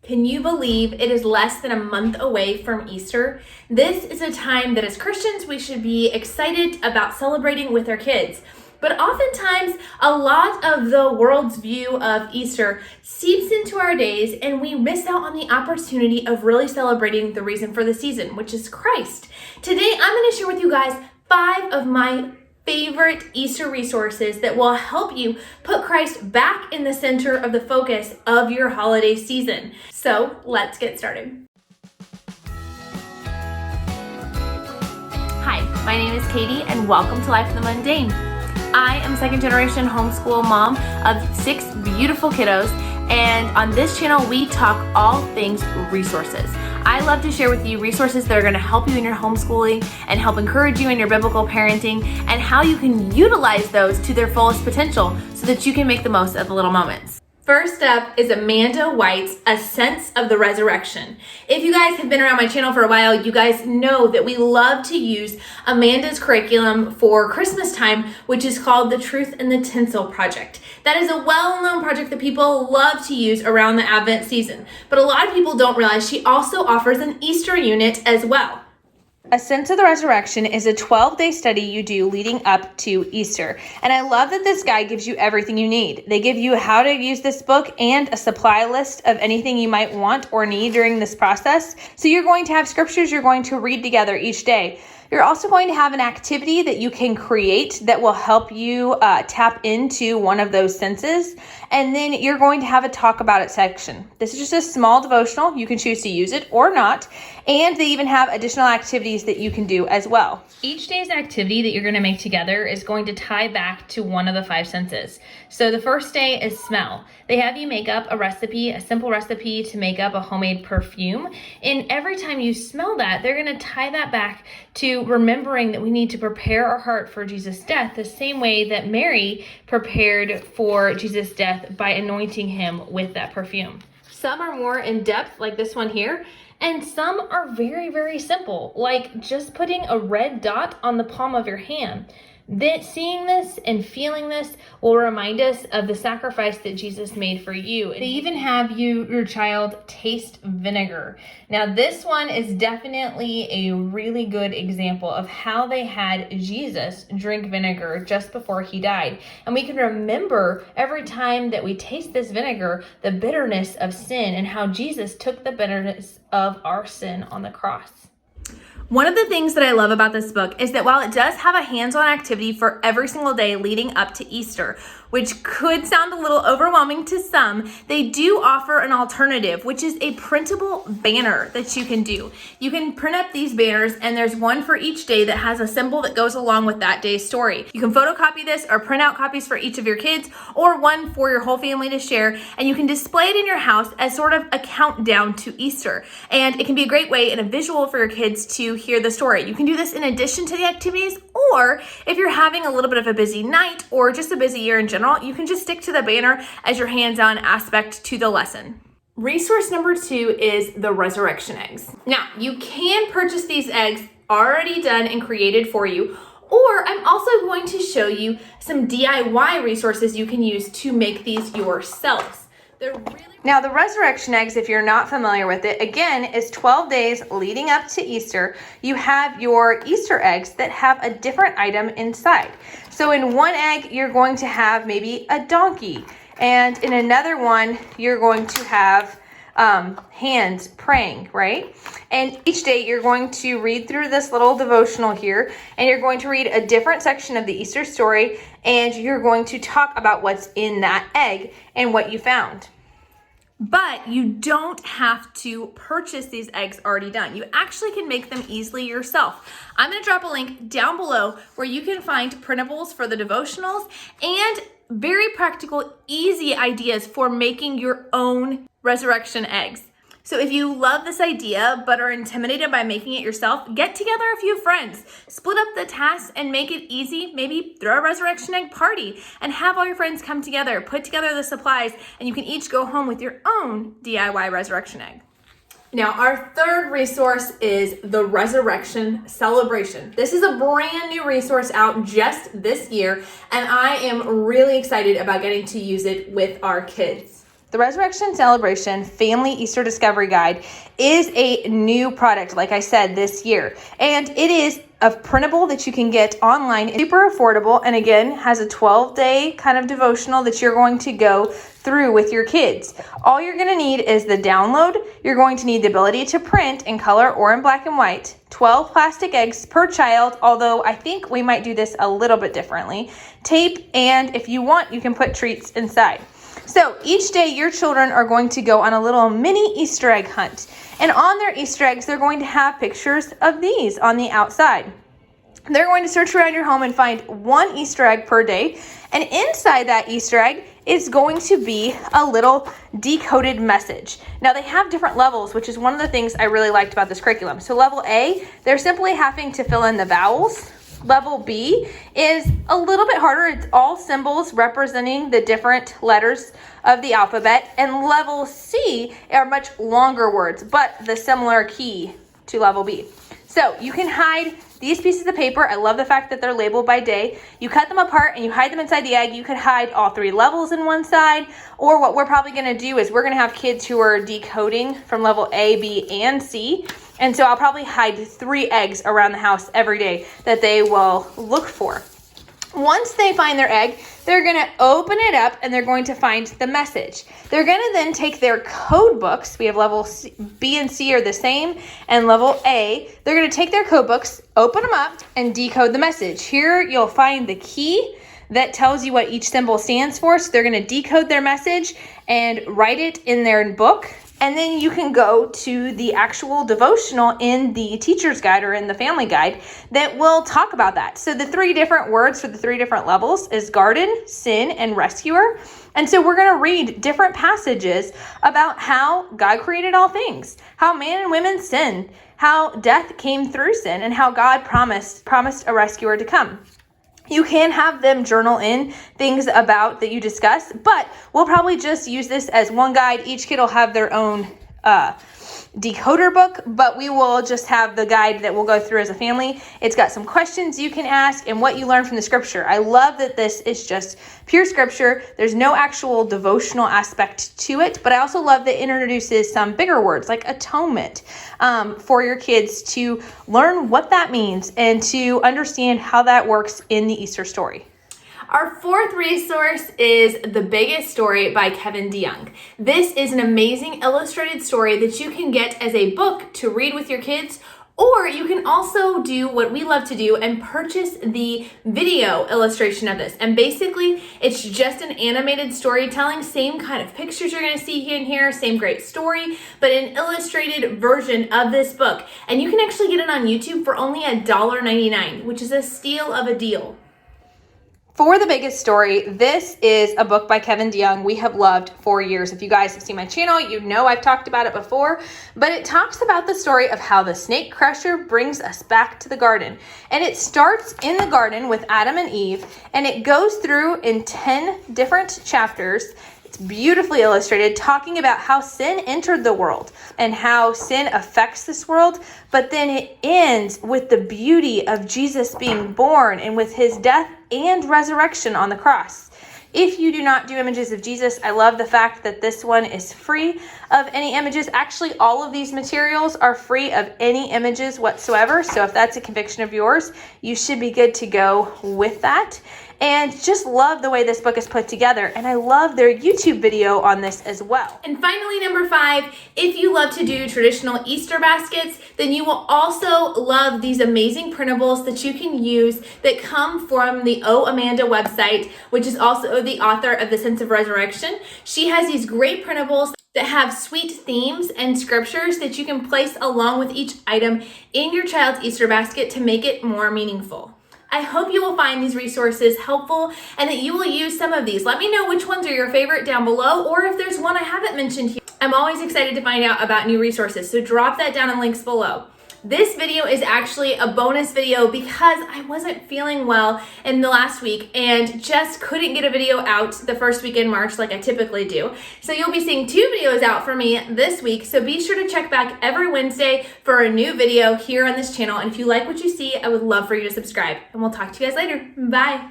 Can you believe it is less than a month away from Easter? This is a time that as Christians we should be excited about celebrating with our kids. But oftentimes, a lot of the world's view of Easter seeps into our days and we miss out on the opportunity of really celebrating the reason for the season, which is Christ. Today, I'm going to share with you guys 5 of my favorite Easter resources that will help you put Christ back in the center of the focus of your holiday season. So let's get started. Hi, my name is Katie and welcome to Life in the Mundane. I am a second generation homeschool mom of 6 beautiful kiddos, and on this channel we talk all things resources. I love to share with you resources that are going to help you in your homeschooling and help encourage you in your biblical parenting and how you can utilize those to their fullest potential so that you can make the most of the little moments. First up is Amanda White's A Sense of the Resurrection. If you guys have been around my channel for a while, you guys know that we love to use Amanda's curriculum for Christmas time, which is called the Truth in the Tinsel Project. That is a well-known project that people love to use around the Advent season. But a lot of people don't realize she also offers an Easter unit as well. A Sense of the Resurrection is a 12-day study you do leading up to Easter. And I love that this guide gives you everything you need. They give you how to use this book and a supply list of anything you might want or need during this process. So you're going to have scriptures you're going to read together each day. You're also going to have an activity that you can create that will help you tap into one of those senses. And then you're going to have a talk about it section. This is just a small devotional. You can choose to use it or not. And they even have additional activities that you can do as well. Each day's activity that you're going to make together is going to tie back to one of the 5 senses. So the first day is smell. They have you make up a recipe, a simple recipe to make up a homemade perfume. And every time you smell that, they're going to tie that back to remembering that we need to prepare our heart for Jesus' death the same way that Mary prepared for Jesus' death by anointing him with that perfume. Some are more in depth, like this one here, and some are very, very simple, like just putting a red dot on the palm of your hand. That seeing this and feeling this will remind us of the sacrifice that Jesus made for you. They even have your child taste vinegar. Now this one is definitely a really good example of how they had Jesus drink vinegar just before he died. And we can remember every time that we taste this vinegar, the bitterness of sin and how Jesus took the bitterness of our sin on the cross. One of the things that I love about this book is that while it does have a hands-on activity for every single day leading up to Easter, which could sound a little overwhelming to some, they do offer an alternative, which is a printable banner that you can do. You can print up these banners, and there's one for each day that has a symbol that goes along with that day's story. You can photocopy this or print out copies for each of your kids or one for your whole family to share, and you can display it in your house as sort of a countdown to Easter. And it can be a great way and a visual for your kids to hear the story. You can do this in addition to the activities, or if you're having a little bit of a busy night or just a busy year in general, you can just stick to the banner as your hands-on aspect to the lesson. Resource number 2 is the resurrection eggs. Now, you can purchase these eggs already done and created for you, or I'm also going to show you some DIY resources you can use to make these yourselves. Now, the resurrection eggs, if you're not familiar with it, again, is 12 days leading up to Easter. You have your Easter eggs that have a different item inside. So in one egg, you're going to have maybe a donkey. And in another one, you're going to have hands praying, right? And each day you're going to read through this little devotional here, and you're going to read a different section of the Easter story, and you're going to talk about what's in that egg and what you found. But you don't have to purchase these eggs already done. You actually can make them easily yourself. I'm going to drop a link down below where you can find printables for the devotionals and very practical, easy ideas for making your own resurrection eggs. So if you love this idea but are intimidated by making it yourself, get together a few friends, split up the tasks and make it easy. Maybe throw a resurrection egg party and have all your friends come together, put together the supplies, and you can each go home with your own DIY resurrection egg. Now, our third resource is the Resurrection Celebration. This is a brand new resource out just this year, and I am really excited about getting to use it with our kids. The Resurrection Celebration Family Easter Discovery Guide is a new product, like I said, this year. And it is a printable that you can get online. It's super affordable, and again, has a 12-day kind of devotional that you're going to go through with your kids. All you're going to need is the download. You're going to need the ability to print in color or in black and white, 12 plastic eggs per child, although I think we might do this a little bit differently, tape, and if you want, you can put treats inside. So each day your children are going to go on a little mini Easter egg hunt. And on their Easter eggs, they're going to have pictures of these on the outside. They're going to search around your home and find one Easter egg per day. And inside that Easter egg is going to be a little decoded message. Now they have different levels, which is one of the things I really liked about this curriculum. So level A, they're simply having to fill in the vowels. Level B is a little bit harder. It's all symbols representing the different letters of the alphabet. And level C are much longer words, but the similar key to level B. So you can hide these pieces of paper. I love the fact that they're labeled by day. You cut them apart and you hide them inside the egg. You could hide all three levels in one side, or what we're probably going to do is we're going to have kids who are decoding from level A, B, and C. And so I'll probably hide 3 eggs around the house every day that they will look for. Once they find their egg, they're going to open it up and they're going to find the message. They're going to then take their code books. We have level C, B and C are the same, and level A. They're going to take their code books, open them up, and decode the message. Here you'll find the key that tells you what each symbol stands for. So they're going to decode their message and write it in their book. And then you can go to the actual devotional in the teacher's guide or in the family guide that will talk about that. So the 3 different words for the 3 different levels is garden, sin, and rescuer. And so we're going to read different passages about how God created all things, how man and women sinned, how death came through sin, and how God promised a rescuer to come. You can have them journal in things about that you discuss, but we'll probably just use this as one guide. Each kid will have their own decoder book, but we will just have the guide that we'll go through as a family. It's got some questions you can ask and what you learn from the scripture. I love that this is just pure scripture. There's no actual devotional aspect to it, but I also love that it introduces some bigger words like atonement for your kids to learn what that means and to understand how that works in the Easter story. Our 4th resource is The Biggest Story by Kevin DeYoung. This is an amazing illustrated story that you can get as a book to read with your kids, or you can also do what we love to do and purchase the video illustration of this. And basically, it's just an animated storytelling, same kind of pictures you're going to see in here, same great story, but an illustrated version of this book. And you can actually get it on YouTube for only $1.99, which is a steal of a deal. For The Biggest Story, this is a book by Kevin DeYoung we have loved for years. If you guys have seen my channel, you know I've talked about it before, but it talks about the story of how the snake crusher brings us back to the garden. And it starts in the garden with Adam and Eve, and it goes through in 10 different chapters. It's beautifully illustrated, talking about how sin entered the world and how sin affects this world, but then it ends with the beauty of Jesus being born and with his death and resurrection on the cross. If you do not do images of Jesus, I love the fact that this one is free of any images. Actually, all of these materials are free of any images whatsoever. So if that's a conviction of yours, you should be good to go with that. And just love the way this book is put together. And I love their YouTube video on this as well. And finally, number 5, if you love to do traditional Easter baskets, then you will also love these amazing printables that you can use that come from the Oh Amanda website, which is also the author of The Sense of Resurrection. She has these great printables that have sweet themes and scriptures that you can place along with each item in your child's Easter basket to make it more meaningful. I hope you will find these resources helpful and that you will use some of these. Let me know which ones are your favorite down below, or if there's one I haven't mentioned here. I'm always excited to find out about new resources, so drop that down in links below. This video is actually a bonus video because I wasn't feeling well in the last week and just couldn't get a video out the first week in March like I typically do. So you'll be seeing 2 videos out for me this week. So be sure to check back every Wednesday for a new video here on this channel. And if you like what you see, I would love for you to subscribe. And we'll talk to you guys later. Bye.